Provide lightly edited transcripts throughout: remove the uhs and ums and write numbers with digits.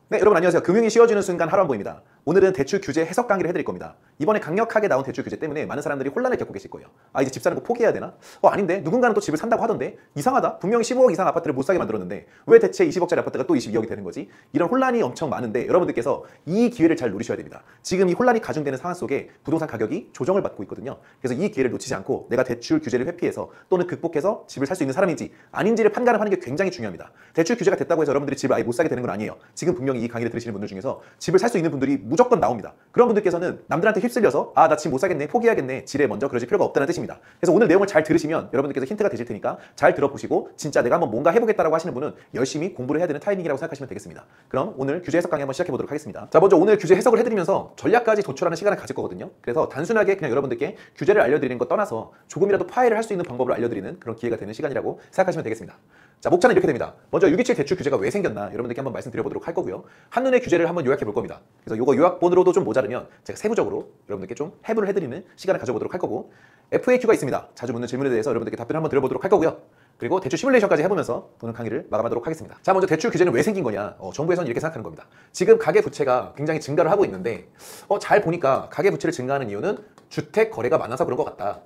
네, 여러분 안녕하세요. 금융이 쉬워지는 순간 하루한보입니다. 오늘은 대출 규제 해석 강의를 해드릴 겁니다. 이번에 강력하게 나온 대출 규제 때문에 많은 사람들이 혼란을 겪고 계실 거예요. 아, 이제 집 사는 거 포기해야 되나? 아닌데 누군가는 또 집을 산다고 하던데 이상하다. 분명히 15억 이상 아파트를 못 사게 만들었는데 왜 대체 20억짜리 아파트가 또 22억이 되는 거지? 이런 혼란이 엄청 많은데 여러분들께서 이 기회를 잘 노리셔야 됩니다. 지금 이 혼란이 가중되는 상황 속에 부동산 가격이 조정을 받고 있거든요. 그래서 이 기회를 놓치지 않고 내가 대출 규제를 회피해서 또는 극복해서 집을 살 수 있는 사람인지 아닌지를 판단을 하는 게 굉장히 중요합니다. 대출 규제가 됐다고 해서 여러분들이 집을 아예 못 사게 되는 건 아니에요. 지금 분명히 이 강의를 들으시는 분들 중에서 집을 살 수 있는 분들이 무조건 나옵니다. 그런 분들께서는 남들한테 휩쓸려서 아, 나 집 못 사겠네, 포기해야겠네, 지레 먼저 그러실 필요가 없다는 뜻입니다. 그래서 오늘 내용을 잘 들으시면 여러분들께서 힌트가 되실 테니까 잘 들어보시고 진짜 내가 한번 뭔가 해보겠다라고 하시는 분은 열심히 공부를 해야 되는 타이밍이라고 생각하시면 되겠습니다. 그럼 오늘 규제 해석 강의 한번 시작해 보도록 하겠습니다. 자, 먼저 오늘 규제 해석을 해드리면서 전략까지 도출하는 시간을 가질 거거든요. 그래서 단순하게 그냥 여러분들께 규제를 알려드리는 것 떠나서 조금이라도 파해를 할 수 있는 방법을 알려드리는 그런 기회가 되는 시간이라고 생각하시면 되겠습니다. 자, 목차는 이렇게 됩니다. 먼저 627 대출 규제가 왜 생겼나 여러분들께 한번 말씀드려보도록 할 거고요. 한눈에 규제를 한번 요약해 볼 겁니다. 그래서 이거 요약본으로도 좀 모자르면 제가 세부적으로 여러분들께 좀 해부를 해드리는 시간을 가져보도록 할 거고, FAQ가 있습니다. 자주 묻는 질문에 대해서 여러분들께 답변을 한번 드려보도록 할 거고요. 그리고 대출 시뮬레이션까지 해보면서 오늘 강의를 마감하도록 하겠습니다. 자, 먼저 대출 규제는 왜 생긴 거냐? 정부에서는 이렇게 생각하는 겁니다. 지금 가계부채가 굉장히 증가를 하고 있는데 잘 보니까 가계부채를 증가하는 이유는 주택 거래가 많아서 그런 것 같다.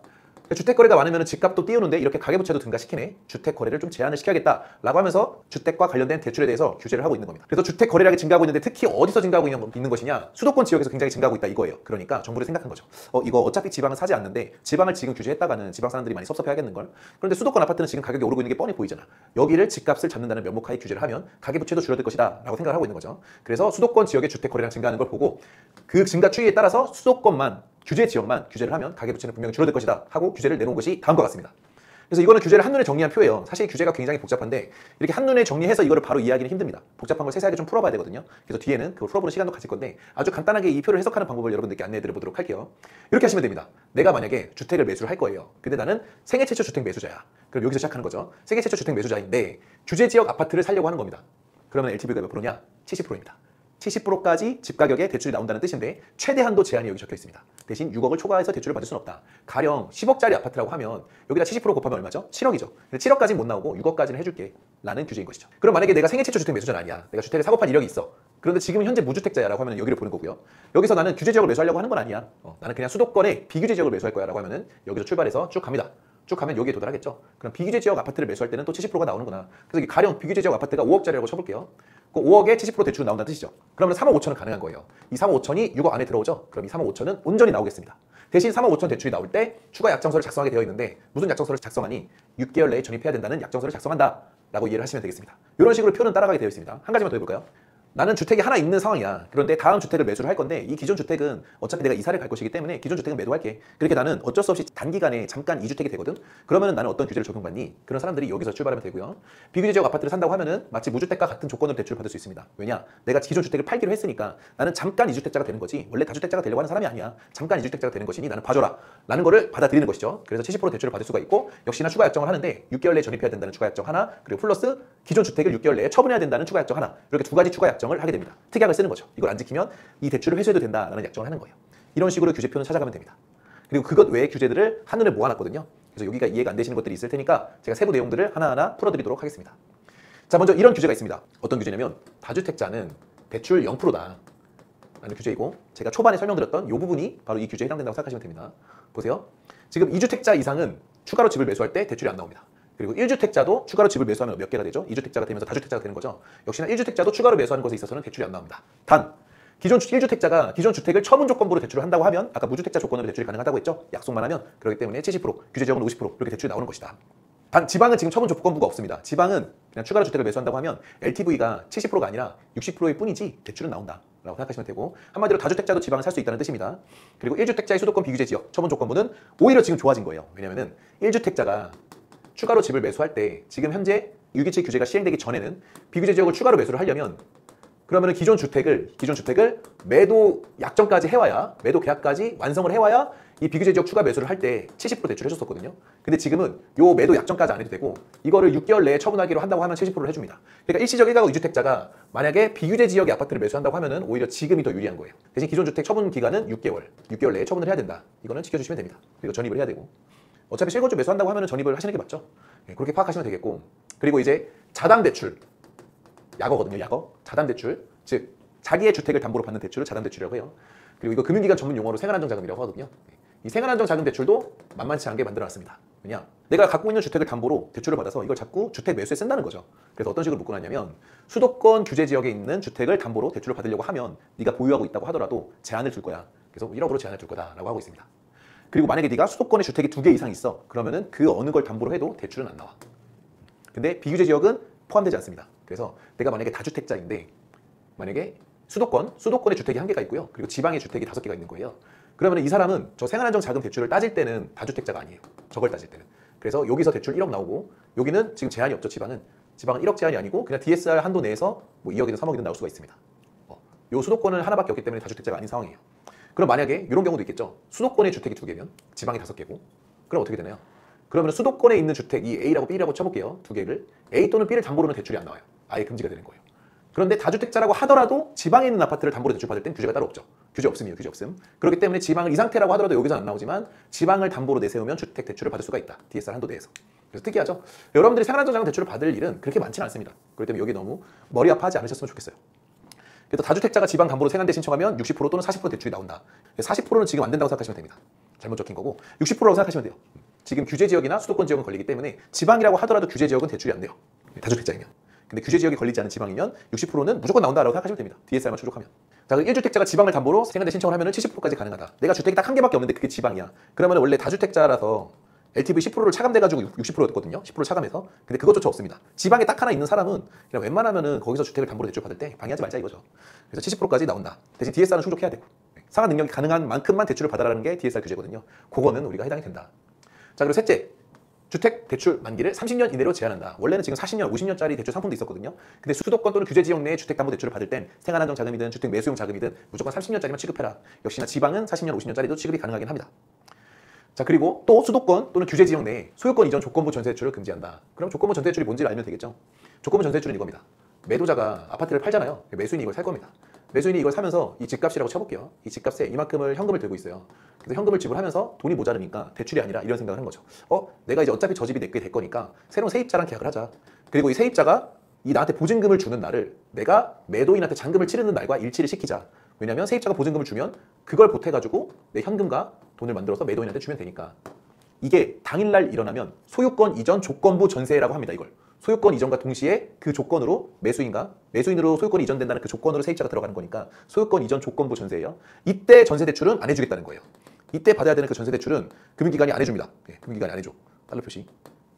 주택 거래가 많으면 집값도 띄우는데 이렇게 가계부채도 증가시키네. 주택 거래를 좀 제한을 시켜야겠다라고 하면서 주택과 관련된 대출에 대해서 규제를 하고 있는 겁니다. 그래서 주택 거래량이 증가하고 있는데 특히 어디서 증가하고 있는 것이냐? 수도권 지역에서 굉장히 증가하고 있다 이거예요. 그러니까 정부를 생각한 거죠. 이거 어차피 지방은 사지 않는데 지방을 지금 규제했다가는 지방 사람들이 많이 섭섭해하겠는걸. 그런데 수도권 아파트는 지금 가격이 오르고 있는 게 뻔히 보이잖아. 여기를 집값을 잡는다는 명목하에 규제를 하면 가계부채도 줄어들 것이다 라고 생각을 하고 있는 거죠. 그래서 수도권 지역의 주택 거래량 증가하는 걸 보고 그 증가 추이에 따라서 수도권만 규제 지역만 규제를 하면 가계부채는 분명히 줄어들 것이다 하고 규제를 내놓은 것이 다음과 같습니다. 그래서 이거는 규제를 한눈에 정리한 표예요. 사실 규제가 굉장히 복잡한데 이렇게 한눈에 정리해서 이거를 바로 이해하기는 힘듭니다. 복잡한 걸 세세하게 좀 풀어봐야 되거든요. 그래서 뒤에는 그걸 풀어보는 시간도 가질 건데 아주 간단하게 이 표를 해석하는 방법을 여러분들께 안내해 드려보도록 할게요. 이렇게 하시면 됩니다. 내가 만약에 주택을 매수를 할 거예요. 근데 나는 생애 최초 주택 매수자야. 그럼 여기서 시작하는 거죠. 생애 최초 주택 매수자인데 규제 지역 아파트를 살려고 하는 겁니다. 그러면 LTV가 몇 프로냐? 70%입니다. 70%까지 집가격에 대출이 나온다는 뜻인데 최대 한도 제한이 여기 적혀 있습니다. 대신 6억을 초과해서 대출을 받을 수는 없다. 가령 10억짜리 아파트라고 하면 여기다 70% 곱하면 얼마죠? 7억이죠. 근데 7억까지는 못 나오고 6억까지는 해줄게 라는 규제인 것이죠. 그럼 만약에 내가 생애 최초 주택 매수자는 아니야. 내가 주택을 사고 팔 이력이 있어. 그런데 지금 현재 무주택자야라고 하면 여기를 보는 거고요. 여기서 나는 규제 지역을 매수하려고 하는 건 아니야. 나는 그냥 수도권의 비규제 지역을 매수할 거야 라고 하면은 여기서 출발해서 쭉 갑니다. 쭉 가면 여기에 도달하겠죠. 그럼 비규제 지역 아파트를 매수할 때는 또 70%가 나오는구나. 그래서 가령 비규제 지역 아파트가 5억짜리라고 쳐볼게요. 그 5억에 70% 대출이 나온다는 뜻이죠. 그러면 3억 5천은 가능한 거예요. 이 3억 5천이 6억 안에 들어오죠. 그럼 이 3억 5천은 온전히 나오겠습니다. 대신 3억 5천 대출이 나올 때 추가 약정서를 작성하게 되어 있는데 무슨 약정서를 작성하니 6개월 내에 전입해야 된다는 약정서를 작성한다 라고 이해를 하시면 되겠습니다. 이런 식으로 표는 따라가게 되어 있습니다. 한 가지만 더 해볼까요? 나는 주택이 하나 있는 상황이야. 그런데 다음 주택을 매수를 할 건데 이 기존 주택은 어차피 내가 이사를 갈 것이기 때문에 기존 주택은 매도할게. 그렇게 나는 어쩔 수 없이 단기간에 잠깐 2주택이 되거든. 그러면 나는 어떤 규제를 적용받니? 그런 사람들이 여기서 출발하면 되고요. 비규제 지역 아파트를 산다고 하면은 마치 무주택과 같은 조건으로 대출을 받을 수 있습니다. 왜냐? 내가 기존 주택을 팔기로 했으니까 나는 잠깐 2주택자가 되는 거지. 원래 다주택자가 되려고 하는 사람이 아니야. 잠깐 2주택자가 되는 것이니 나는 봐줘라 라는 거를 받아들이는 것이죠. 그래서 70% 대출을 받을 수가 있고 역시나 추가 약정을 하는데 6개월 내에 전입해야 된다는 추가 약정 하나, 그리고 플러스 기존 주택을 6개월 내에 처분해야 된다는 추가 약정 하나, 이렇게 두 가지 추가 약정을 하게 됩니다. 특약을 쓰는 거죠. 이걸 안 지키면 이 대출을 회수해도 된다라는 약정을 하는 거예요. 이런 식으로 규제표는 찾아가면 됩니다. 그리고 그것 외의 규제들을 한눈에 모아놨거든요. 그래서 여기가 이해가 안 되시는 것들이 있을 테니까 제가 세부 내용들을 하나하나 풀어드리도록 하겠습니다. 자, 먼저 이런 규제가 있습니다. 어떤 규제냐면 다주택자는 대출 0%다 라는 규제이고, 제가 초반에 설명드렸던 이 부분이 바로 이 규제에 해당된다고 생각하시면 됩니다. 보세요. 지금 2주택자 이상은 추가로 집을 매수할 때 대출이 안 나옵니다. 그리고 1주택자도 추가로 집을 매수하면 몇 개가 되죠? 2주택자가 되면서 다주택자가 되는 거죠. 역시나 1주택자도 추가로 매수하는 것에 있어서는 대출이 안 나옵니다. 단 기존 1주택자가 기존 주택을 처분 조건부로 대출을 한다고 하면 아까 무주택자 조건으로 대출이 가능하다고 했죠? 약속만 하면. 그렇기 때문에 70%, 규제 지역은 50% 이렇게 대출이 나오는 것이다. 단 지방은 지금 처분 조건부가 없습니다. 지방은 그냥 추가로 주택을 매수한다고 하면 LTV가 70%가 아니라 60%일 뿐이지 대출은 나온다 라고 생각하시면 되고, 한마디로 다주택자도 지방을 살 수 있다는 뜻입니다. 그리고 1주택자의 수도권 비규제 지역 처분 조건부는 오히려 지금 좋아진 거예요. 왜냐면은 1주택자가 추가로 집을 매수할 때 지금 현재 627 규제가 시행되기 전에는 비규제 지역을 추가로 매수를 하려면 그러면 기존 주택을 매도 약정까지 해와야, 매도 계약까지 완성을 해와야 이 비규제 지역 추가 매수를 할 때 70% 대출을 해줬었거든요. 근데 지금은 요 매도 약정까지 안 해도 되고 이거를 6개월 내에 처분하기로 한다고 하면 70%를 해줍니다. 그러니까 일시적 1가구 2주택자가 만약에 비규제 지역의 아파트를 매수한다고 하면은 오히려 지금이 더 유리한 거예요. 대신 기존 주택 처분 기간은 6개월 내에 처분을 해야 된다. 이거는 지켜주시면 됩니다. 그리고 전입을 해야 되고, 어차피 실거주 매수한다고 하면 전입을 하시는 게 맞죠. 그렇게 파악하시면 되겠고, 그리고 이제 자담대출, 약어거든요. 약어. 자담대출. 즉 자기의 주택을 담보로 받는 대출을 자담대출이라고 해요. 그리고 이거 금융기관 전문 용어로 생활안정자금이라고 하거든요. 이 생활안정자금 대출도 만만치 않게 만들어놨습니다. 왜냐? 내가 갖고 있는 주택을 담보로 대출을 받아서 이걸 자꾸 주택 매수에 쓴다는 거죠. 그래서 어떤 식으로 묶어놨냐면 수도권 규제 지역에 있는 주택을 담보로 대출을 받으려고 하면 네가 보유하고 있다고 하더라도 제한을 둘 거야. 그래서 1억으로 제한을 둘 거다라고 하고 있습니다. 그리고 만약에 네가 수도권에 주택이 2개 이상 있어. 그러면은 그 어느 걸 담보로 해도 대출은 안 나와. 근데 비규제 지역은 포함되지 않습니다. 그래서 내가 만약에 다주택자인데 만약에 수도권에 주택이 1개가 있고요. 그리고 지방에 주택이 5개가 있는 거예요. 그러면 이 사람은 저 생활안정자금 대출을 따질 때는 다주택자가 아니에요. 저걸 따질 때는. 그래서 여기서 대출 1억 나오고 여기는 지금 제한이 없죠. 지방은 1억 제한이 아니고 그냥 DSR 한도 내에서 뭐 2억이든 3억이든 나올 수가 있습니다. 요 수도권은 하나밖에 없기 때문에 다주택자가 아닌 상황이에요. 그럼 만약에 이런 경우도 있겠죠. 수도권에 주택이 2개면 지방이 5개고 그럼 어떻게 되나요? 그러면 수도권에 있는 주택 이 A라고 B라고 쳐볼게요. 2개를 A 또는 B를 담보로는 대출이 안 나와요. 아예 금지가 되는 거예요. 그런데 다주택자라고 하더라도 지방에 있는 아파트를 담보로 대출받을 땐 규제가 따로 없죠. 규제 없음이에요. 규제 없음. 그렇기 때문에 지방을 이 상태라고 하더라도 여기서 안 나오지만 지방을 담보로 내세우면 주택 대출을 받을 수가 있다. DSR 한도 내에서. 그래서 특이하죠. 여러분들이 생활안정자금 대출을 받을 일은 그렇게 많지는 않습니다. 그렇기 때문에 여기 너무 머리 아파하지 않으셨으면 좋겠어요. 그래서 다주택자가 지방 담보로 생활대 신청하면 60% 또는 40% 대출이 나온다. 40%는 지금 안 된다고 생각하시면 됩니다. 잘못 적힌 거고 60%라고 생각하시면 돼요. 지금 규제 지역이나 수도권 지역은 걸리기 때문에 지방이라고 하더라도 규제 지역은 대출이 안 돼요. 다주택자이면. 근데 규제 지역이 걸리지 않은 지방이면 60%는 무조건 나온다라고 생각하시면 됩니다. DSR만 추적하면. 자, 그럼 1주택자가 지방을 담보로 생활대 신청을 하면 70%까지 가능하다. 내가 주택이 딱 1개밖에 없는데 그게 지방이야. 그러면 원래 다주택자라서 LTV 10%를 차감돼가지고 60%였거든요. 10% 차감해서. 근데 그것조차 없습니다. 지방에 딱 하나 있는 사람은 그냥 웬만하면은 거기서 주택을 담보로 대출 받을 때 방해하지 말자 이거죠. 그래서 70%까지 나온다. 대신 DSR은 충족해야 되고. 상환 능력이 가능한 만큼만 대출을 받아라는 게 DSR 규제거든요. 그거는 우리가 해당이 된다. 자, 그리고 셋째. 주택 대출 만기를 30년 이내로 제한한다. 원래는 지금 40년, 50년짜리 대출 상품도 있었거든요. 근데 수도권 또는 규제 지역 내에 주택담보대출을 받을 땐 생활안정자금이든 주택 매수용 자금이든 무조건 30년짜리만 취급해라. 역시나 지방은 40년, 50년짜리도 취급이 가능하긴 합니다. 자, 그리고 또 수도권 또는 규제 지역 내에 소유권 이전 조건부 전세대출을 금지한다. 그럼 조건부 전세대출이 뭔지를 알면 되겠죠. 조건부 전세대출은 이겁니다. 매도자가 아파트를 팔잖아요. 매수인이 이걸 살 겁니다. 매수인이 이걸 사면서 이 집값이라고 쳐볼게요. 이 집값에 이만큼을 현금을 들고 있어요. 그래서 현금을 지불하면서 돈이 모자르니까 대출이 아니라 이런 생각을 한 거죠. 내가 이제 어차피 저 집이 내게 될 거니까 새로운 세입자랑 계약을 하자. 그리고 이 세입자가 이 나한테 보증금을 주는 날을 내가 매도인한테 잔금을 치르는 날과 일치를 시키자. 왜냐면 세입자가 보증금을 주면 그걸 보태가지고 내 현금과 돈을 만들어서 매도인한테 주면 되니까. 이게 당일날 일어나면 소유권 이전 조건부 전세라고 합니다. 이걸. 소유권 이전과 동시에 그 조건으로 매수인으로 소유권이 이전된다는 그 조건으로 세입자가 들어가는 거니까 소유권 이전 조건부 전세예요. 이때 전세 대출은 안 해주겠다는 거예요. 이때 받아야 되는 그 전세 대출은 금융기관이 안 해줍니다. 금융기관이 안 해줘. 달러 표시.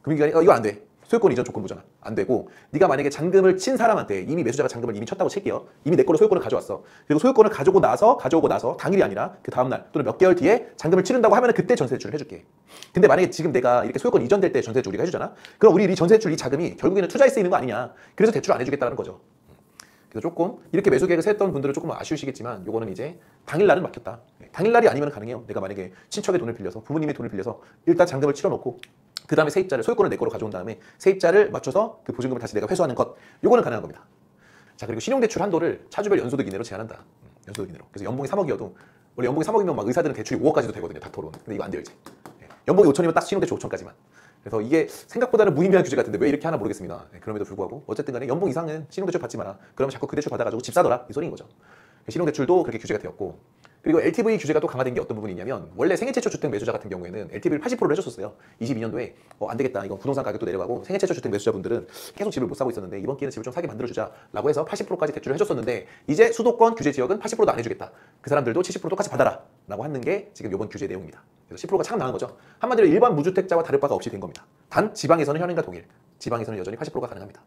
금융기관이 이거 안 돼. 소유권 이전 조건부잖아. 안 되고 네가 만약에 잔금을 친 사람한테 이미 매수자가 잔금을 이미 쳤다고 칠게요. 이미 내 걸로 소유권을 가져왔어. 그리고 소유권을 가져오고 나서 당일이 아니라 그 다음날 또는 몇 개월 뒤에 잔금을 치른다고 하면 그때 전세 대출을 해줄게. 근데 만약에 지금 내가 이렇게 소유권 이전될 때 전세 대출 우리가 해주잖아. 그럼 우리 이 전세 대출 이 자금이 결국에는 투자에 쓰이는 거 아니냐. 그래서 대출 안 해주겠다는 거죠. 그래서 조금 이렇게 매수 계획을 세웠던 분들은 조금 아쉬우시겠지만 요거는 이제 당일날은 막혔다. 당일날이 아니면 가능해요. 내가 만약에 친척의 돈을 빌려서 부모님의 돈을 빌려서 일단 잔금을 치러놓고 그 다음에 세입자를 소유권을 내 거로 가져온 다음에 세입자를 맞춰서 그 보증금을 다시 내가 회수하는 것 요거는 가능한 겁니다. 자, 그리고 신용대출 한도를 차주별 연소득 이내로 제한한다. 연소득 이내로. 그래서 연봉이 3억이어도 원래 연봉이 3억이면 막 의사들은 대출이 5억까지도 되거든요. 닥터로는. 근데 이거 안 돼요 이제. 연봉이 5천이면 딱 신용대출 5천까지만. 그래서 이게 생각보다는 무의미한 규제 같은데 왜 이렇게 하나 모르겠습니다. 그럼에도 불구하고 어쨌든 간에 연봉 이상은 신용대출 받지 마라. 그러면 자꾸 그 대출 받아가지고 집 사더라. 이 소리인 거죠. 신용대출도 그렇게 규제가 되었고 그리고 LTV 규제가 또 강화된 게 어떤 부분이 있냐면 원래 생애 최초 주택 매수자 같은 경우에는 LTV를 80%를 해줬었어요. 22년도에 안 되겠다. 이건 부동산 가격도 내려가고 생애 최초 주택 매수자분들은 계속 집을 못 사고 있었는데 이번 기회는 집을 좀 사게 만들어주자라고 해서 80%까지 대출을 해줬었는데 이제 수도권 규제 지역은 80%도 안 해주겠다. 그 사람들도 70% 똑같이 받아라 라고 하는 게 지금 이번 규제 내용입니다. 그래서 10%가 차감 나간 거죠. 한마디로 일반 무주택자와 다를 바가 없이 된 겁니다. 단 지방에서는 현행과 동일, 지방에서는 여전히 80%가 가능합니다.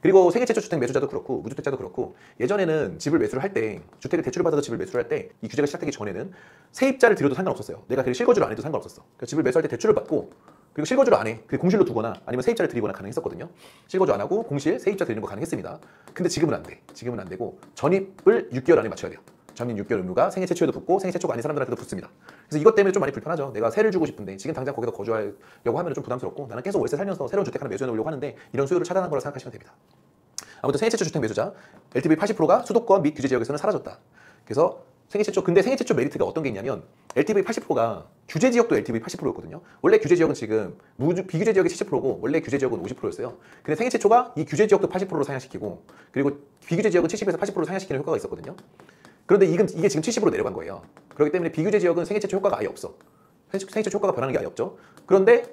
그리고 생애 최초 주택 매수자도 그렇고 무주택자도 그렇고 예전에는 집을 매수를 할 때 주택을 대출을 받아서 집을 매수를 할 때 이 규제가 시작되기 전에는 세입자를 들여도 상관없었어요. 내가 그 실거주를 안 해도 상관없었어. 그러니까 집을 매수할 때 대출을 받고 그리고 실거주를 안 해. 그 공실로 두거나 아니면 세입자를 들이거나 가능했었거든요. 실거주 안 하고 공실, 세입자 들이는 거 가능했습니다. 근데 지금은 안 돼. 지금은 안 되고 전입을 6개월 안에 맞춰야 돼요. 전입 6개월 의무가 생애 최초에도 붙고 생애 최초가 아닌 사람들한테도 붙습니다. 그래서 이것 때문에 좀 많이 불편하죠. 내가 세를 주고 싶은데 지금 당장 거기서 거주하려고 하면 좀 부담스럽고 나는 계속 월세 살면서 새로운 주택 하나 매수해 놓으려고 하는데 이런 수요를 차단한 거라 생각하시면 됩니다. 아무튼 생애 최초 주택 매수자 LTV 80%가 수도권 및 규제 지역에서는 사라졌다. 그래서 생애 최초. 근데 생애 최초 메리트가 어떤 게 있냐면 LTV 80%가 규제 지역도 LTV 80%였거든요. 원래 규제 지역은 지금 비규제 지역이 70%고 원래 규제 지역은 50%였어요. 근데 생애 최초가 이 규제 지역도 80%로 상향시키고 그리고 비규제 지역은 70에서 80%로 상향시키는 효과가 있었거든요. 그런데 이게 지금 70으로 내려간 거예요. 그렇기 때문에 비규제 지역은 생애 최초 효과가 아예 없어. 생애 최초 효과가 변하는 게 아예 없죠. 그런데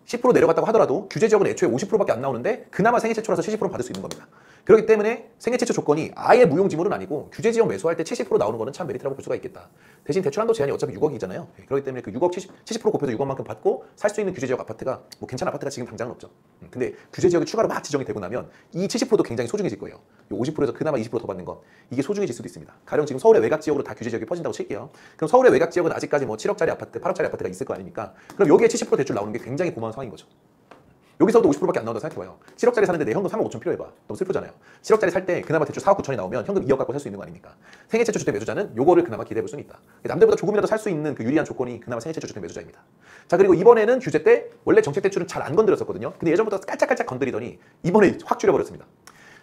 10% 내려갔다고 하더라도 규제 지역은 애초에 50%밖에 안 나오는데 그나마 생애 최초라서 70% 받을 수 있는 겁니다. 그렇기 때문에 생애 최초 조건이 아예 무용지물은 아니고 규제 지역 매수할 때 70% 나오는 거는 참 메리트라고 볼 수가 있겠다. 대신 대출 한도 제한이 어차피 6억이잖아요. 그렇기 때문에 그 6억 70% 곱해서 6억만큼 받고 살 수 있는 규제 지역 아파트가 뭐 괜찮은 아파트가 지금 당장은 없죠. 근데 규제 지역이 추가로 막 지정이 되고 나면 이 70%도 굉장히 소중해질 거예요. 50%에서 그나마 20%더 받는 것 이게 소중해질 수도 있습니다. 가령 지금 서울의 외곽 지역으로 다 규제 지역이 퍼진다고 칠게요. 그럼 서울의 외곽 지역은 아직까지 뭐 7억짜리 아파트, 8억짜리 아파트가 있을 거 아닙니까? 그럼 여기에 70% 대출 나오는 게 굉장히 고마운 상황인 거죠. 여기서도 50%밖에 안 나온다 생각해봐요. 7억짜리 사는데 내 현금 3억 5천 필요해봐. 너무 슬프잖아요. 7억짜리 살 때 그나마 대출 4억 9천이 나오면 현금 2억 갖고 살 수 있는 거 아닙니까? 생애 최초 주택 매수자는 요거를 그나마 기대해볼 수는 있다. 남들보다 조금이라도 살 수 있는 그 유리한 조건이 그나마 생애 최초 주택 매수자입니다. 자, 그리고 이번에는 규제 때 원래 정책 대출은 잘 안 건드렸었거든요. 근데 예전부터 깔짝깔짝 건드리더니 이번에 확 줄여버렸습니다.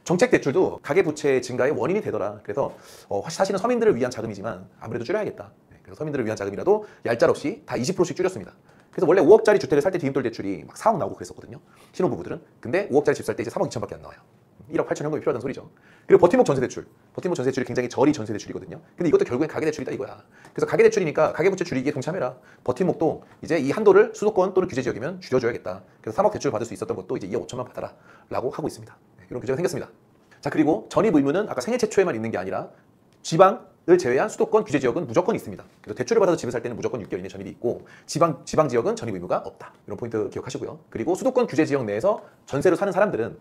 정책 대출도 가계부채 증가의 원인이 되더라. 그래서 사실은 서민들을 위한 자금이지만 아무래도 줄여야겠다. 그래서 서민들을 위한 자금이라도 얄짤없이 다 20%씩 줄였습니다. 그래서 원래 5억짜리 주택을 살 때 디딤돌 대출이 막 4억 나오고 그랬었거든요. 신혼부부들은. 근데 5억짜리 집 살 때 이제 3억 2천밖에 안 나와요. 1억 8천 현금이 필요하다는 소리죠. 그리고 버팀목 전세 대출. 버팀목 전세 대출이 굉장히 저리 전세 대출이거든요. 근데 이것도 결국엔 가계 대출이다 이거야. 그래서 가계 대출이니까 가계부채 줄이기에 동참해라. 버팀목도 이제 이 한도를 수도권 또는 규제 지역이면 줄여줘야겠다. 그래서 3억 대출 받을 수 있었던 것도 이제 2억 5천만 받아라 라고 하고 있습니다. 이런 규제가 생겼습니다. 자, 그리고 전입 의무는 아까 생애 최초에만 있는 게 아니라 지방을 제외한 수도권 규제 지역은 무조건 있습니다. 그래서 대출을 받아서 집을 살 때는 무조건 6개월 이내 전입이 있고 지방 지역은 전입 의무가 없다. 이런 포인트 기억하시고요. 그리고 수도권 규제 지역 내에서 전세로 사는 사람들은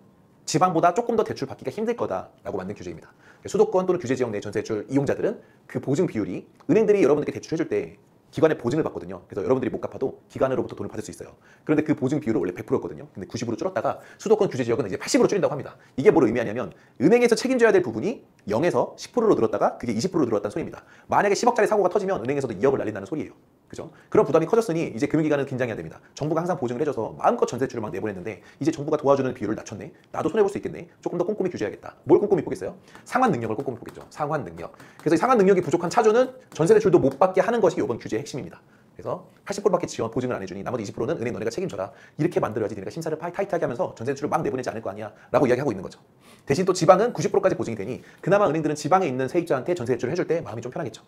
지방보다 조금 더 대출 받기가 힘들 거다라고 만든 규제입니다. 수도권 또는 규제 지역 내 전세 대출 이용자들은 그 보증 비율이 은행들이 여러분들께 대출해줄 때 기관의 보증을 받거든요. 그래서 여러분들이 못 갚아도 기관으로부터 돈을 받을 수 있어요. 그런데 그 보증 비율은 원래 100%였거든요. 근데 90으로 줄었다가 수도권 규제 지역은 이제 80으로 줄인다고 합니다. 이게 뭘 의미하냐면 은행에서 책임져야 될 부분이 0에서 10%로 늘었다가 그게 20%로 늘었다는 소리입니다. 만약에 10억짜리 사고가 터지면 은행에서도 2억을 날린다는 소리예요. 그죠? 그런 부담이 커졌으니 이제 금융기관은 긴장해야 됩니다. 정부가 항상 보증을 해줘서 마음껏 전세대출을 막 내보냈는데 이제 정부가 도와주는 비율을 낮췄네. 나도 손해볼 수 있겠네. 조금 더 꼼꼼히 규제해야겠다. 뭘 꼼꼼히 보겠어요? 상환 능력을 꼼꼼히 보겠죠. 상환 능력. 그래서 이 상환 능력이 부족한 차주는 전세대출도 못 받게 하는 것이 이번 규제의 핵심입니다. 그래서 80%밖에 지원 보증을 안 해주니 나머지 20%는 은행 너네가 책임져라. 이렇게 만들어야지 니네가 심사를 타이트하게 하면서 전세대출을 막 내보내지 않을 거 아니야 라고 이야기하고 있는 거죠. 대신 또 지방은 90%까지 보증이 되니 그나마 은행들은 지방에 있는 세입자한테 전세대출을 해줄 때 마음이 좀 편하겠죠.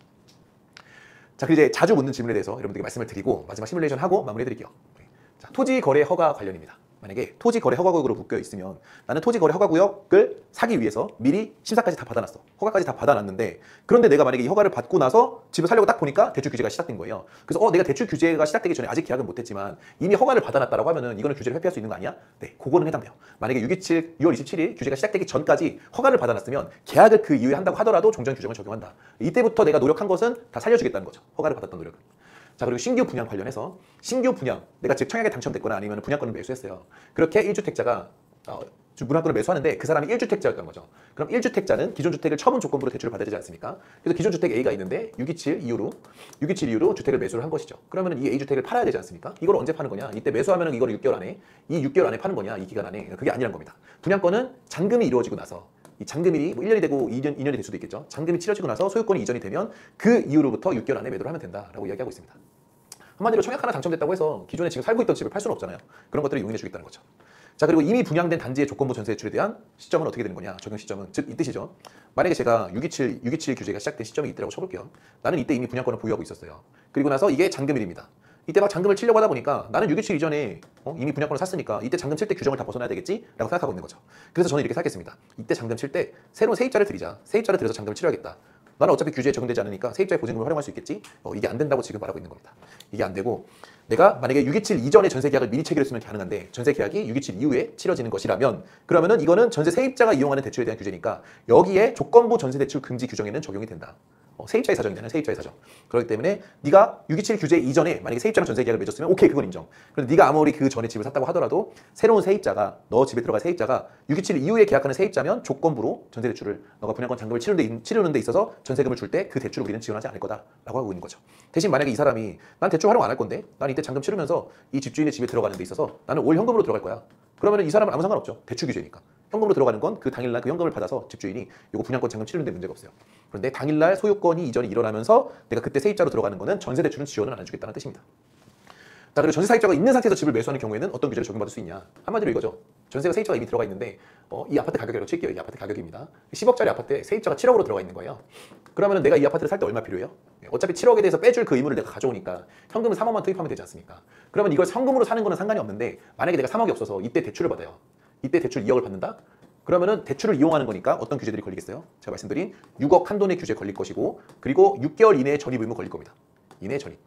자, 그리고 이제 자주 묻는 질문에 대해서 여러분들께 말씀을 드리고 마지막 시뮬레이션 하고 마무리해드릴게요. 자, 토지 거래 허가 관련입니다. 만약에 토지 거래 허가구역으로 묶여 있으면 나는 토지 거래 허가구역을 사기 위해서 미리 심사까지 다 받아놨어. 허가까지 다 받아놨는데 그런데 내가 만약에 이 허가를 받고 나서 집을 살려고 딱 보니까 대출 규제가 시작된 거예요. 그래서 내가 대출 규제가 시작되기 전에 아직 계약은 못했지만 이미 허가를 받아놨다라고 하면은 이거는 규제를 회피할 수 있는 거 아니야? 네, 그거는 해당돼요. 만약에 6월 27일 규제가 시작되기 전까지 허가를 받아놨으면 계약을 그 이후에 한다고 하더라도 종전 규정을 적용한다. 이때부터 내가 노력한 것은 다 살려주겠다는 거죠. 허가를 받았던 노력은. 자, 그리고 신규 분양 관련해서 신규 분양, 내가 즉 청약에 당첨됐거나 아니면 분양권을 매수했어요. 그렇게 1주택자가 분양권을 매수하는데 그 사람이 1주택자였던 거죠. 그럼 1주택자는 기존 주택을 처분 조건부로 대출을 받아야 되지 않습니까? 그래서 기존 주택 A가 있는데 627 이후로 주택을 매수를 한 것이죠. 그러면 이 A주택을 팔아야 되지 않습니까? 이걸 언제 파는 거냐? 이때 매수하면 이걸 6개월 안에, 이 6개월 안에 파는 거냐? 이 기간 안에. 그게 아니란 겁니다. 분양권은 잔금이 이루어지고 나서 이 잔금일이 뭐 1년이 되고 2년이 될 수도 있겠죠. 잔금이 치러지고 나서 소유권이 이전이 되면 그 이후로부터 6개월 안에 매도를 하면 된다라고 이야기하고 있습니다. 한마디로 청약 하나 당첨됐다고 해서 기존에 지금 살고 있던 집을 팔 수는 없잖아요. 그런 것들을 용인해 주겠다는 거죠. 자, 그리고 이미 분양된 단지의 조건부 전세 대출에 대한 시점은 어떻게 되는 거냐? 적용 시점은 즉 이 뜻이죠. 만약에 제가 627 규제가 시작된 시점이 이때라고 쳐볼게요. 나는 이때 이미 분양권을 보유하고 있었어요. 그리고 나서 이게 잔금일입니다. 이때 막 잔금을 치려고 하다 보니까 나는 627 이전에 이미 분양권을 샀으니까 이때 잔금 칠 때 규정을 다 벗어나야 되겠지? 라고 생각하고 있는 거죠. 그래서 저는 이렇게 생각했습니다. 이때 잔금 칠 때 새로운 세입자를 들이자. 세입자를 들여서 잔금을 치러야겠다. 나는 어차피 규제에 적용되지 않으니까 세입자의 보증금을 활용할 수 있겠지? 이게 안 된다고 지금 말하고 있는 겁니다. 이게 안 되고 내가 만약에 627 이전에 전세 계약을 미리 체결했으면 가능한데 전세 계약이 627 이후에 치러지는 것이라면 그러면은 이거는 전세 세입자가 이용하는 대출에 대한 규제니까 여기에 조건부 전세 대출 금지 규정에는 적용이 된다. 세입자의 사정이잖아요. 세입자의 사정. 그렇기 때문에 네가 627 규제 이전에 만약에 세입자랑 전세 계약을 맺었으면 오케이, 그건 인정. 그런데 네가 아무리 그 전에 집을 샀다고 하더라도 새로운 세입자가 너 집에 들어갈 세입자가 627 이후에 계약하는 세입자면 조건부로 전세 대출을 너가 분양권 잔금을 치르는 데 있어서 전세금을 줄 때 그 대출을 우리는 지원하지 않을 거다라고 하고 있는 거죠. 대신 만약에 이 사람이 난 대출 활용 안 할 건데 난 이때 잔금 치르면서 이 집주인의 집에 들어가는 데 있어서 나는 올 현금으로 들어갈 거야. 그러면 이 사람은 아무 상관없죠. 대출 규제니까. 현금으로 들어가는 건 그 당일날 그 현금을 받아서 집주인이 요거 분양권 잔금 치르는데 문제가 없어요. 그런데 당일날 소유권이 이전이 일어나면서 내가 그때 세입자로 들어가는 거는 전세 대출은 지원을 안 해주겠다는 뜻입니다. 자, 그리고 전세 사입자가 있는 상태에서 집을 매수하는 경우에는 어떤 규제를 적용받을 수 있냐? 한마디로 이거죠. 전세가 세입자가 이미 들어가 있는데 이 아파트 가격이라고 칠게요. 이 아파트 가격입니다. 10억짜리 아파트에 세입자가 7억으로 들어가 있는 거예요. 그러면 내가 이 아파트를 살 때 얼마 필요해요? 어차피 7억에 대해서 빼줄 그 의무를 내가 가져오니까 현금은 3억만 투입하면 되지 않습니까? 그러면 이걸 현금으로 사는 거는 상관이 없는데 만약에 내가 3억이 없어서 이때 대출을 받아요. 이때 대출 2억을 받는다? 그러면은 대출을 이용하는 거니까 어떤 규제들이 걸리겠어요? 제가 말씀드린 6억 한도내 규제 걸릴 것이고 그리고 6개월 이내에 전입 의무 걸릴 겁니다. 이내 전입.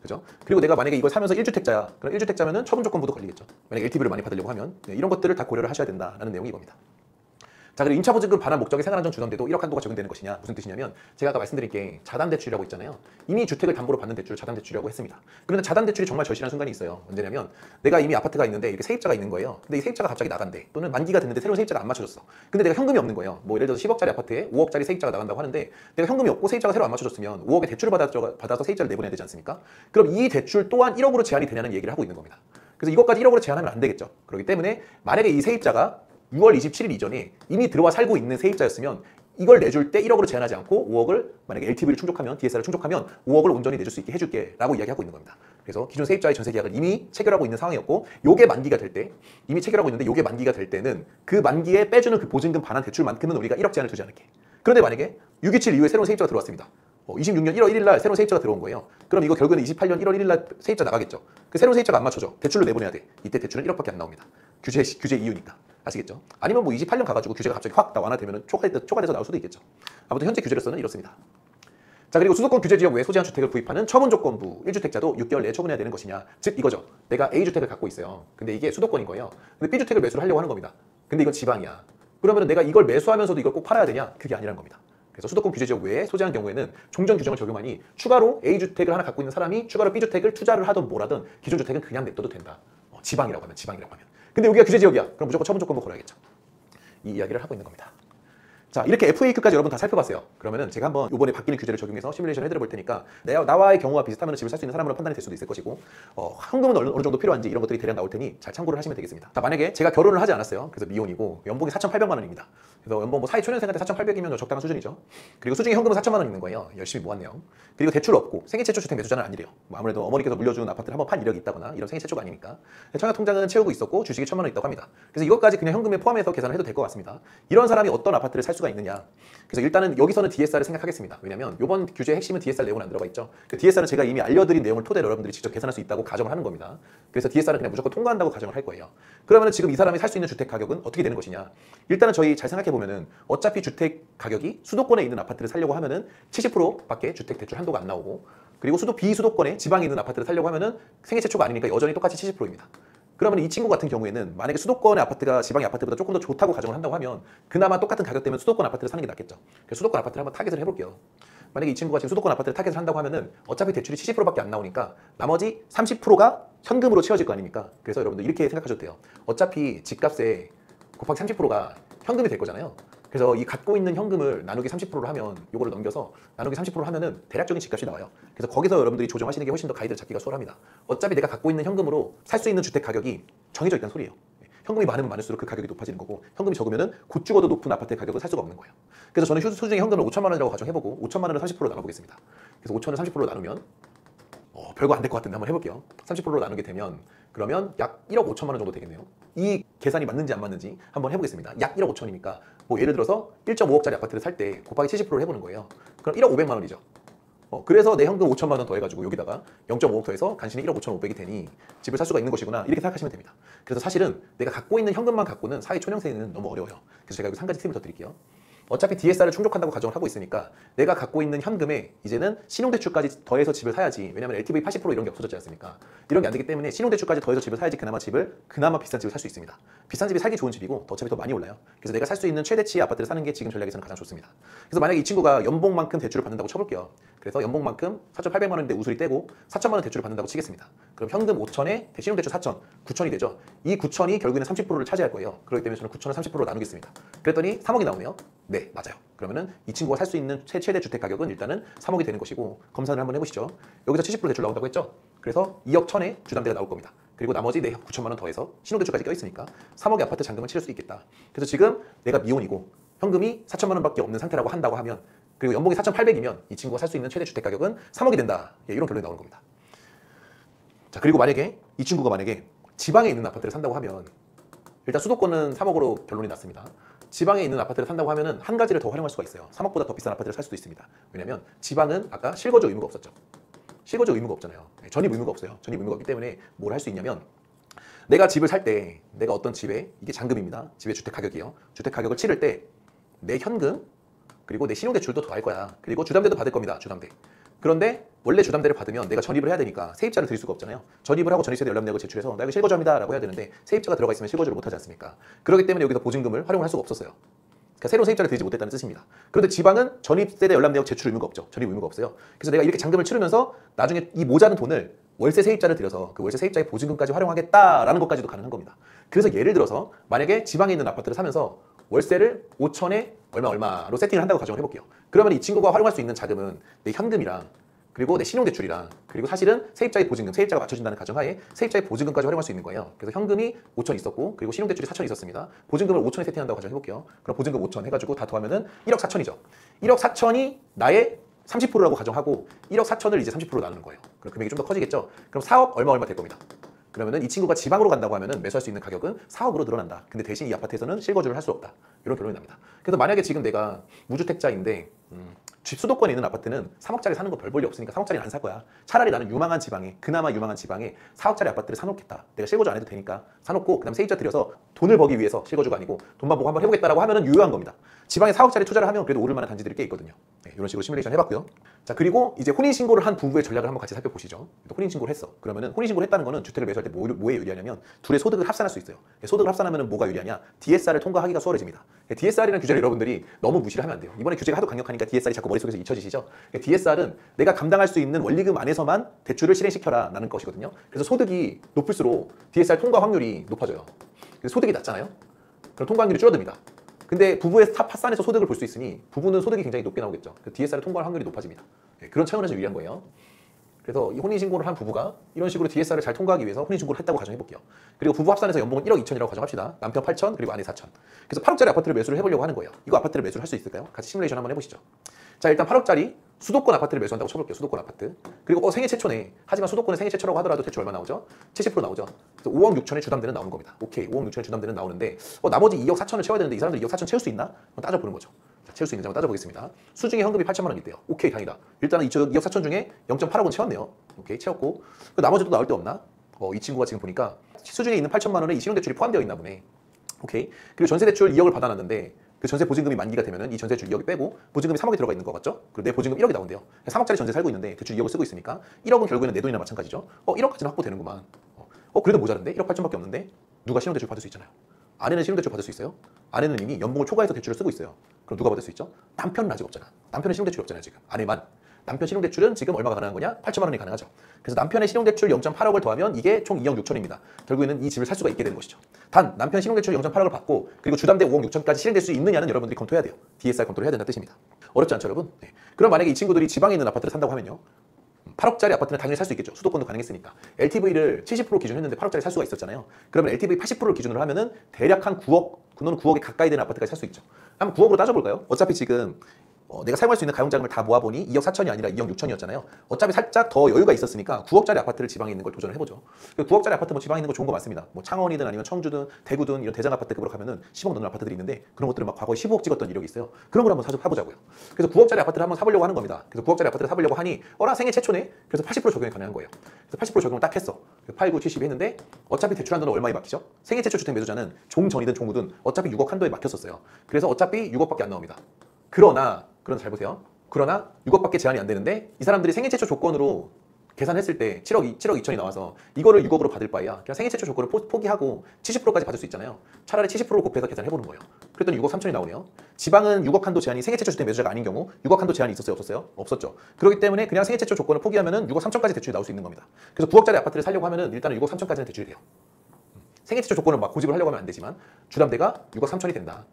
그죠? 그리고 내가 만약에 이걸 사면서 1주택자야. 그럼 1주택자면은 처분 조건부도 걸리겠죠. 만약에 LTV를 많이 받으려고 하면 이런 것들을 다 고려를 하셔야 된다라는 내용이 이겁니다. 자, 그리고 임차보증금 반환 목적의 생활안정 주담대도 1억 한도가 적용되는 것이냐? 무슨 뜻이냐면 제가 아까 말씀드린 게 자담대출이라고 있잖아요. 이미 주택을 담보로 받는 대출을 자담대출이라고 했습니다. 그런데 자담대출이 정말 절실한 순간이 있어요. 언제냐면 내가 이미 아파트가 있는데 이렇게 세입자가 있는 거예요. 근데 이 세입자가 갑자기 나간대. 또는 만기가 됐는데 새로운 세입자가 안 맞춰줬어. 근데 내가 현금이 없는 거예요. 뭐 예를 들어서 10억짜리 아파트에 5억짜리 세입자가 나간다고 하는데 내가 현금이 없고 세입자가 새로 안 맞춰줬으면 5억의 대출을 받아서 세입자를 내보내야 되지 않습니까? 그럼 이 대출 또한 1억으로 제한이 되냐는 얘기를 하고 있는 겁니다. 그래서 이것까지 1억으로 제한하면 안 되겠죠. 그렇기 때문에 만약에 이 세입자가 6월 27일 이전에 이미 들어와 살고 있는 세입자였으면 이걸 내줄 때 1억으로 제한하지 않고 5억을 만약에 LTV를 충족하면 DSR을 충족하면 5억을 온전히 내줄 수 있게 해줄게 라고 이야기하고 있는 겁니다. 그래서 기존 세입자의 전세 계약을 이미 체결하고 있는 상황이었고 요게 만기가 될 때 이미 체결하고 있는데 요게 만기가 될 때는 그 만기에 빼주는 그 보증금 반환 대출만큼은 우리가 1억 제한을 두지 않을게. 그런데 만약에 627 이후에 새로운 세입자가 들어왔습니다. 26년 1월 1일 날 새로운 세입자가 들어온 거예요. 그럼 이거 결국에는 28년 1월 1일 날 세입자 나가겠죠. 그 새로운 세입자가 안 맞춰줘. 대출로 내보내야 돼. 이때 대출은 1억밖에 안 나옵니다. 규제 이유니까. 아시겠죠? 아니면 뭐 28년 가가지고 규제가 갑자기 확 완화되면 초과돼서 나올 수도 있겠죠. 아무튼 현재 규제로서는 이렇습니다. 자, 그리고 수도권 규제 지역 외에 소재한 주택을 구입하는 처분 조건부 1주택자도 6개월 내에 처분해야 되는 것이냐. 즉 이거죠. 내가 A주택을 갖고 있어요. 근데 이게 수도권인 거예요. 근데 B주택을 매수를 하려고 하는 겁니다. 근데 이건 지방이야. 그러면 내가 이걸 매수하면서도 이걸 꼭 팔아야 되냐? 그게 아니란 겁니다. 그래서 수도권 규제 지역 외에 소재한 경우에는 종전 규정을 적용하니 추가로 A주택을 하나 갖고 있는 사람이 추가로 B주택을 투자를 하든 뭐라든 기존 주택은 그냥 냅둬도 된다. 지방이라고 하면. 근데 여기가 규제 지역이야. 그럼 무조건 처분 조건부 걸어야겠죠. 이 이야기를 하고 있는 겁니다. 자, 이렇게 FAQ까지 여러분 다 살펴봤어요. 그러면은 제가 한번 이번에 바뀌는 규제를 적용해서 시뮬레이션 해드려 볼 테니까 나와의 경우와 비슷하면 집을 살 수 있는 사람으로 판단이 될 수도 있을 것이고 현금은 어느 정도 필요한지 이런 것들이 대략 나올 테니 잘 참고를 하시면 되겠습니다. 자, 만약에 제가 결혼을 하지 않았어요. 그래서 미혼이고 연봉이 4,800만 원입니다. 그래서 연봉 뭐 사회 초년생 때 4,800이면 적당한 수준이죠. 그리고 수중에 현금은 4천만 원 있는 거예요. 열심히 모았네요. 그리고 대출 없고 생애 최초 주택 매수자는 아니래요. 뭐 아무래도 어머니께서 물려준 아파트를 한번 판 이력이 있다거나 이런 생애 최초가 아니니까 청약 통장은 채우고 있었고 주식이 1,000만 원 있다고 합니다. 그래서 이것까지 그냥 현금에 포함해서 계산을 해도 될 것 같습니다. 이런 사람이 어떤 아파트를 살 수가 있느냐. 그래서 일단은 여기서는 DSR을 생각하겠습니다. 왜냐면 이번 규제의 핵심은 DSR 내용은 안 들어가 있죠. 그 DSR은 제가 이미 알려드린 내용을 토대로 여러분들이 직접 계산할 수 있다고 가정을 하는 겁니다. 그래서 DSR은 그냥 무조건 통과한다고 가정을 할 거예요. 그러면 지금 이 사람이 살 수 있는 주택 가격은 어떻게 되는 것이냐. 일단은 저희 잘 생각해 보면은 어차피 주택 가격이 수도권에 있는 아파트를 살려고 하면은 70%밖에 주택 대출 한도가 안 나오고 그리고 비수도권에 지방에 있는 아파트를 살려고 하면은 생애 최초가 아니니까 여전히 똑같이 70%입니다. 그러면 이 친구 같은 경우에는 만약에 수도권의 아파트가 지방의 아파트보다 조금 더 좋다고 가정을 한다고 하면 그나마 똑같은 가격대면 수도권 아파트를 사는 게 낫겠죠. 그래서 수도권 아파트를 한번 타겟을 해볼게요. 만약에 이 친구가 지금 수도권 아파트를 타겟을 한다고 하면은 어차피 대출이 70%밖에 안 나오니까 나머지 30%가 현금으로 채워질 거 아닙니까? 그래서 여러분들 이렇게 생각하셔도 돼요. 어차피 집값에 곱하기 30%가 현금이 될 거잖아요. 그래서 이 갖고 있는 현금을 나누기 30%를 하면 요거를 넘겨서 나누기 30%를 하면은 대략적인 집값이 나와요. 그래서 거기서 여러분들이 조정하시는 게 훨씬 더 가이드를 잡기가 수월합니다. 어차피 내가 갖고 있는 현금으로 살 수 있는 주택 가격이 정해져 있다는 소리예요. 현금이 많으면 많을수록 그 가격이 높아지는 거고 현금이 적으면은 곧 죽어도 높은 아파트의 가격을 살 수가 없는 거예요. 그래서 저는 수중에 현금을 5천만 원이라고 가정해보고 5천만 원을 30%로 나눠보겠습니다. 그래서 5천을 30%로 나누면 별거 안 될 것 같은데 한번 해볼게요. 30%로 나누게 되면 그러면 약 1억 5천만 원 정도 되겠네요. 이 계산이 맞는지 안 맞는지 한번 해보겠습니다. 약 1억 5천이니까 뭐 예를 들어서 1.5억짜리 아파트를 살 때 곱하기 70%를 해보는 거예요. 그럼 1억 5백만 원이죠. 그래서 내 현금 5천만 원 더해가지고 여기다가 0.5억 더해서 간신히 1억 5천5백이 되니 집을 살 수가 있는 것이구나 이렇게 생각하시면 됩니다. 그래서 사실은 내가 갖고 있는 현금만 갖고는 사회 초년생에는 너무 어려워요. 그래서 제가 여기서 한 가지 팁을 더 드릴게요. 어차피 DSR을 충족한다고 가정을 하고 있으니까 내가 갖고 있는 현금에 이제는 신용대출까지 더해서 집을 사야지. 왜냐면 LTV 80% 이런 게 없어졌지 않습니까? 이런 게 안 되기 때문에 신용대출까지 더해서 집을 사야지 그나마 비싼 집을 살 수 있습니다. 비싼 집이 살기 좋은 집이고 어차피 더 많이 올라요. 그래서 내가 살 수 있는 최대치의 아파트를 사는 게 지금 전략에서는 가장 좋습니다. 그래서 만약에 이 친구가 연봉만큼 대출을 받는다고 쳐볼게요. 그래서 연봉만큼 4,800만 원인데 우수리 떼고 4천만 원 대출을 받는다고 치겠습니다. 그럼 현금 5천에 신용대출 4천, 9천이 되죠. 이 9천이 결국에는 30%를 차지할 거예요. 그렇기 때문에 저는 9천을 30%로 나누겠습니다. 그랬더니 3억이 나오네요. 네, 맞아요. 그러면은 이 친구가 살 수 있는 최대 주택 가격은 일단은 3억이 되는 것이고 검사를 한번 해보시죠. 여기서 70% 대출 나온다고 했죠. 그래서 2억 1천에 주담대가 나올 겁니다. 그리고 나머지 내 9천만 원 더해서 신용대출까지 껴있으니까 3억의 아파트 잔금을 치를 수 있겠다. 그래서 지금 내가 미혼이고 현금이 4천만 원밖에 없는 상태라고 한다고 하면, 그리고 연봉이 4,800이면 이 친구가 살 수 있는 최대 주택 가격은 3억이 된다. 예, 이런 결론이 나오는 겁니다. 자, 그리고 만약에 이 친구가 만약에 지방에 있는 아파트를 산다고 하면, 일단 수도권은 3억으로 결론이 났습니다. 지방에 있는 아파트를 산다고 하면은 한 가지를 더 활용할 수가 있어요. 3억보다 더 비싼 아파트를 살 수도 있습니다. 왜냐면 지방은 아까 실거주 의무가 없었죠. 실거주 의무가 없잖아요. 전입 의무가 없어요. 전입 의무가 없기 때문에 뭘 할 수 있냐면, 내가 집을 살 때 내가 어떤 집에, 이게 잔금입니다. 집의 주택 가격이요. 주택 가격을 치를 때 내 현금 그리고 내 신용대출도 더할 거야. 그리고 주담대도 받을 겁니다. 주담대. 그런데 원래 주담대를 받으면 내가 전입을 해야 되니까 세입자를 드릴 수가 없잖아요. 전입을 하고 전입세대 연락 내고 제출해서 나 이거 실거주합니다 라고 해야 되는데 세입자가 들어가 있으면 실거주를 못하지 않습니까? 그렇기 때문에 여기서 보증금을 활용할 수가 없었어요. 그러니까 새로운 세입자를 들이지 못했다는 뜻입니다. 그런데 지방은 전입세대 연락 내고 제출 의무가 없죠. 전입 의무가 없어요. 그래서 내가 이렇게 잔금을 치르면서 나중에 이 모자른 돈을 월세 세입자를 들여서 그 월세 세입자의 보증금까지 활용하겠다라는 것까지도 가능한 겁니다. 그래서 예를 들어서 만약에 지방에 있는 아파트를 사면서 월세를 5천에 얼마로 세팅을 한다고 가정을 해볼게요. 그러면 이 친구가 활용할 수 있는 자금은 내 현금이랑 그리고 내 신용대출이랑 그리고 사실은 세입자의 보증금, 세입자가 맞춰준다는 가정하에 세입자의 보증금까지 활용할 수 있는 거예요. 그래서 현금이 5천 있었고 그리고 신용대출이 4천 있었습니다. 보증금을 5천에 세팅한다고 가정해볼게요. 그럼 보증금 5천 해가지고 다 더하면은 1억 4천이죠. 1억 4천이 나의 30%라고 가정하고 1억 4천을 이제 30%로 나누는 거예요. 그럼 금액이 좀 더 커지겠죠. 그럼 4억 얼마 될 겁니다. 그러면은 이 친구가 지방으로 간다고 하면은 매수할 수 있는 가격은 4억으로 늘어난다. 근데 대신 이 아파트에서는 실거주를 할 수 없다. 이런 결론이 납니다. 그래서 만약에 지금 내가 무주택자인데 수도권에 있는 아파트는 3억짜리 사는 거 별 볼일 없으니까 3억짜리는 안 살 거야. 차라리 나는 유망한 지방에, 그나마 유망한 지방에 4억짜리 아파트를 사놓겠다. 내가 실거주 안 해도 되니까 사놓고 그다음 세입자 들여서 돈을 벌기 위해서, 실거주가 아니고 돈만 보고 한번 해보겠다라고 하면은 유효한 겁니다. 지방에 4억짜리 투자를 하면 그래도 오를 만한 단지들이 꽤 있거든요. 네, 이런 식으로 시뮬레이션 해봤고요. 자, 그리고 이제 혼인신고를 한 부부의 전략을 한번 같이 살펴보시죠. 혼인신고를 했어. 그러면은 혼인신고를 했다는 거는 주택을 매수할 때 뭐에 유리하냐면 둘의 소득을 합산할 수 있어요. 소득을 합산하면 뭐가 유리하냐? DSR을 통과하기가 수월해집니다. DSR이라는 규제를 여러분들이 너무 무시를 하면 안 돼요. 이번에 규제가 하도 강력하니까 DSR이 자꾸 머릿속에서 잊혀지시죠? DSR은 내가 감당할 수 있는 원리금 안에서만 대출을 실행시켜라 라는 것이거든요. 그래서 소득이 높을수록 DSR 통과 확률이 높아져요. 그래서 소득이 낮잖아요. 그럼 통과 확률이 줄어듭니다. 근데 부부의 합산해서 소득을 볼 수 있으니 부부는 소득이 굉장히 높게 나오겠죠. DSR을 통과할 확률이 높아집니다. 그런 차원에서 유리한 거예요. 그래서 이 혼인신고를 한 부부가 이런 식으로 DSR을 잘 통과하기 위해서 혼인신고를 했다고 가정해볼게요. 그리고 부부 합산해서 연봉은 1억 2천이라고 가정합시다. 남편 8천 그리고 아내 4천. 그래서 8억짜리 아파트를 매수를 해보려고 하는 거예요. 이거 아파트를 매수를 할 수 있을까요? 같이 시뮬레이션 한번 해보시죠. 자, 일단 8억짜리 수도권 아파트를 매수한다고 쳐볼게요. 수도권 아파트. 그리고 생애 최초네. 하지만 수도권은 생애 최초라고 하더라도 대출 얼마 나오죠? 70% 나오죠. 그래서 5억 6천의 주담대는 나오는 겁니다. 오케이, 5억 6천의 주담대는 나오는데 나머지 2억 4천을 채워야 되는데 이 사람들 2억 4천 채울 수 있나? 한번 따져보는 거죠. 자, 채울 수 있는지 한번 따져보겠습니다. 수중에 현금이 8천만 원 있대요. 오케이, 다행이다. 일단은 2억 4천 중에 0.8억은 채웠네요. 오케이, 채웠고 나머지도 나올 데 없나? 이 친구가 지금 보니까 수중에 있는 8천만 원에 이 신용대출이 포함되어 있나 보네. 오케이. 그리고 전세대출 2억을 받아놨는데 그 전세 보증금이 만기가 되면은 이 전세대출 2억이 빼고 보증금이 3억이 들어가 있는 거 같죠? 그리고 내 보증금 1억이 나온대요. 3억짜리 전세 살고 있는데 대출 2억을 쓰고 있으니까 1억은 결국에는 내 돈이나 마찬가지죠. 1억까지는 확보되는구만. 그래도 모자른데? 1억 8천밖에 없는데 누가 신용대출 받을 수 있잖아요. 아내는 신용대출 받을 수 있어요? 아내는 이미 연봉을 초과해서 대출을 쓰고 있어요. 그럼 누가 받을 수 있죠? 남편은 아직 없잖아. 남편은 신용대출이 없잖아요 지금. 아내만. 남편 신용대출은 지금 얼마가 가능한 거냐? 8천만 원이 가능하죠. 그래서 남편의 신용대출 0.8억을 더하면 이게 총 2억 6천입니다. 결국에는 이 집을 살 수가 있게 되는 것이죠. 단 남편 신용대출 0.8억을 받고 그리고 주담대 5억 6천까지 실행될 수 있느냐는 여러분들이 검토해야 돼요. DSR 검토를 해야 된다는 뜻입니다. 어렵지 않죠 여러분? 네. 그럼 만약에 이 친구들이 지방에 있는 아파트를 산다고 하면요. 8억짜리 아파트는 당연히 살 수 있겠죠. 수도권도 가능했으니까. LTV를 70% 기준으로 했는데 8억짜리 살 수가 있었잖아요. 그러면 LTV 80%를 기준으로 하면은 대략 한 9억, 그는 9억에 가까이 되는 아파트까지 살 수 있죠. 한번 9억으로 따져볼까요? 어차피 지금 내가 사용할 수 있는 가용자금을 다 모아보니 2억 4천이 아니라 2억 6천이었잖아요. 어차피 살짝 더 여유가 있었으니까 9억짜리 아파트를 지방에 있는 걸 도전을 해보죠. 9억짜리 아파트 지방에 있는 거 좋은 거 많습니다. 창원이든 아니면 청주든 대구든 이런 대장 아파트급으로 가면은 10억 넘는 아파트들이 있는데 그런 것들은 막 과거에 15억 찍었던 이력이 있어요. 그런 걸 한번 사보자고요. 그래서 9억짜리 아파트를 한번 사보려고 하는 겁니다. 그래서 9억짜리 아파트를 사보려고 하니 나 생애 최초네. 그래서 80% 적용이 가능한 거예요. 그래서 80% 적용을 딱 했어. 8, 9, 70 했는데 어차피 대출한 돈은 얼마에 막히죠? 생애 최초 주택 매수자는 종전이든 종후든 어차피 6억 한도에 막혔었어요. 그래서 어차피 6억밖에 안 나옵니다. 그러나 잘 보세요. 그러나 6억밖에 제한이 안 되는데 이 사람들이 생애 최초 조건으로 계산했을 때 7억 2천이 나와서 이거를 6억으로 받을 바에야 그냥 생애 최초 조건을 포기하고 70%까지 받을 수 있잖아요. 차라리 70%를 곱해서 계산해보는 거예요. 그랬더니 6억 3천이 나오네요. 지방은 6억 한도 제한이 생애 최초 주택 매수자가 아닌 경우 6억 한도 제한이 있었어요? 없었어요? 없었죠. 그렇기 때문에 그냥 생애 최초 조건을 포기하면은 6억 3천까지 대출이 나올 수 있는 겁니다. 그래서 9억짜리 아파트를 살려고 하면은 일단은 6억 3천까지는 대출이 돼요. 생애 최초 조건을 막 고집을 하려고 하면 안 되지만 주담대가 6억 3천이 된다.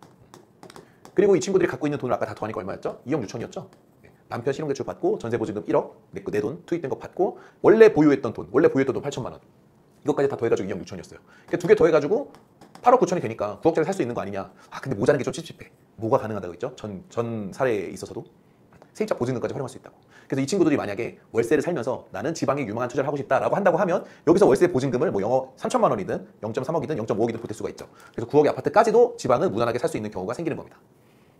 그리고 이 친구들이 갖고 있는 돈을 아까 다 더하니까 얼마였죠? 2억 6천이었죠? 남편 신용대출 받고 전세보증금 1억, 내 돈 투입된 거 받고 원래 보유했던 돈 8천만 원. 이것까지 다 더해가지고 2억 6천이었어요. 그러니까 두 개 더해가지고 8억 9천이 되니까 9억짜리 살 수 있는 거 아니냐. 아 근데 모자란 게 좀 찝찝해. 뭐가 가능하다고 했죠? 전 사례에 있어서도 세입자 보증금까지 활용할 수 있다고. 그래서 이 친구들이 만약에 월세를 살면서 나는 지방에 유망한 투자를 하고 싶다라고 한다고 하면 여기서 월세 보증금을 뭐 영어 3천만 원이든 0.3억이든 0.5억이든 보탤 수가 있죠. 그래서 9억의 아파트까지도 지방은 무난하게 살 수 있는 경우가 생기는 겁니다.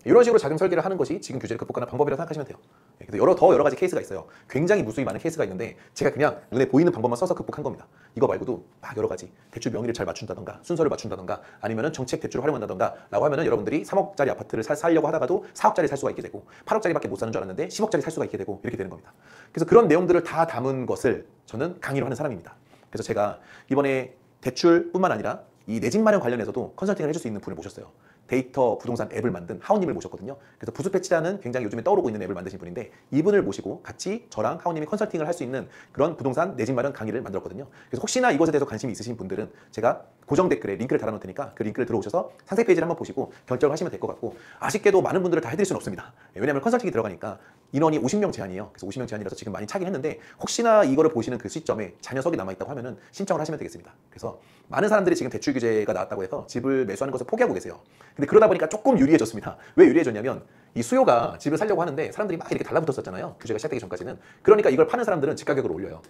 이런 식으로 자금 설계를 하는 것이 지금 규제를 극복하는 방법이라고 생각하시면 돼요. 근데 여러 가지 케이스가 있어요. 굉장히 무수히 많은 케이스가 있는데 제가 그냥 눈에 보이는 방법만 써서 극복한 겁니다. 이거 말고도 막 여러 가지 대출 명의를 잘 맞춘다던가 순서를 맞춘다던가 아니면은 정책 대출을 활용한다던가 라고 하면은 여러분들이 3억짜리 아파트를 살려고 하다가도 4억짜리 살 수가 있게 되고 8억짜리밖에 못 사는 줄 알았는데 10억짜리 살 수가 있게 되고 이렇게 되는 겁니다. 그래서 그런 내용들을 다 담은 것을 저는 강의로 하는 사람입니다. 그래서 제가 이번에 대출뿐만 아니라 이 내 집 마련 관련해서도 컨설팅을 해줄 수 있는 분을 모셨어요. 데이터 부동산 앱을 만든 하우님을 모셨거든요. 그래서 부수패치라는 굉장히 요즘에 떠오르고 있는 앱을 만드신 분인데 이분을 모시고 같이 저랑 하우님이 컨설팅을 할 수 있는 그런 부동산 내 집 마련 강의를 만들었거든요. 그래서 혹시나 이것에 대해서 관심이 있으신 분들은 제가 고정 댓글에 링크를 달아놓을 테니까 그 링크를 들어오셔서 상세 페이지를 한번 보시고 결정을 하시면 될 것 같고 아쉽게도 많은 분들을 다 해드릴 수는 없습니다. 왜냐하면 컨설팅이 들어가니까 인원이 50명 제한이에요. 그래서 50명 제한이라서 지금 많이 차긴 했는데 혹시나 이거를 보시는 그 시점에 자녀석이 남아있다고 하면은 신청을 하시면 되겠습니다. 그래서 많은 사람들이 지금 대출 규제가 나왔다고 해서 집을 매수하는 것을 포기하고 계세요. 근데 그러다 보니까 조금 유리해졌습니다. 왜 유리해졌냐면 이 수요가 집을 살려고 하는데 사람들이 막 이렇게 달라붙었었잖아요. 규제가 시작되기 전까지는. 그러니까 이걸 파는 사람들은 집 가격을 올려요.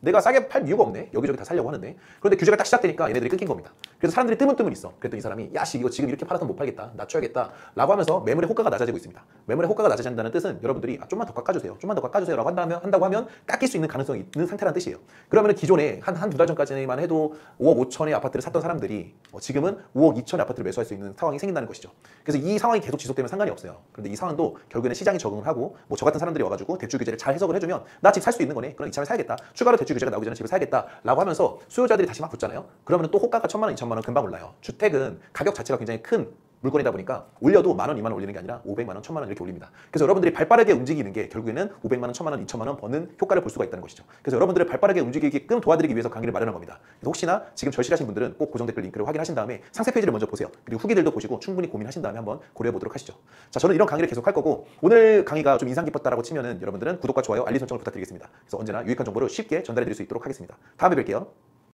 내가 싸게 팔 이유가 없네. 여기저기 다 살려고 하는데. 그런데 규제가 딱 시작되니까 얘네들이 끊긴 겁니다. 그래서 사람들이 뜨문뜨문 있어. 그랬더니 이 사람이 야씨 이거 지금 이렇게 팔아서 못 팔겠다. 낮춰야겠다. 라고 하면서 매물의 호가가 낮아지고 있습니다. 매물의 호가가 낮아진다는 뜻은 여러분들이 좀만 더 깎아주세요. 좀만 더 깎아주세요. 라고 한다고 하면 깎일 수 있는 가능성이 있는 상태라는 뜻이에요. 그러면 기존에 한 두 달 전까지만 해도 5억 5천의 아파트를 샀던 사람들이 지금은 5억 2천의 아파트를 매수할 수 있는 상황이 생긴다는 것이죠. 그래서 이 상황이 계속 지속되면 상관이 없어요. 그런데 이 상황도 결국에는 시장이 적응을 하고 뭐 저 같은 사람들이 와가지고 대출 규제를 잘 해석을 해주면 나 집 살 수 있는 거네. 그럼 이참에 사야겠다. 추가로 대출 규제가 나오기 전에 집을 사야겠다. 라고 하면서 수요자들이 다시 막 붙잖아요. 그러면 또 호가가 1,000만 원, 2,000만 원 금방 올라요. 주택은 가격 자체가 굉장히 큰 물건이다 보니까 올려도 10,000원, 20,000원 올리는 게 아니라 500만 원, 1,000만 원 이렇게 올립니다. 그래서 여러분들이 발빠르게 움직이는 게 결국에는 500만 원, 1,000만 원, 2,000만 원 버는 효과를 볼 수가 있다는 것이죠. 그래서 여러분들을 발빠르게 움직이게끔 도와드리기 위해서 강의를 마련한 겁니다. 그래서 혹시나 지금 절실하신 분들은 꼭 고정 댓글 링크를 확인하신 다음에 상세 페이지를 먼저 보세요. 그리고 후기들도 보시고 충분히 고민하신 다음에 한번 고려해 보도록 하시죠. 자, 저는 이런 강의를 계속 할 거고 오늘 강의가 좀 인상 깊었다라고 치면은 여러분들은 구독과 좋아요, 알림 설정을 부탁드리겠습니다. 그래서 언제나 유익한 정보를 쉽게 전달해 드릴 수 있도록 하겠습니다. 다음에 뵐게요.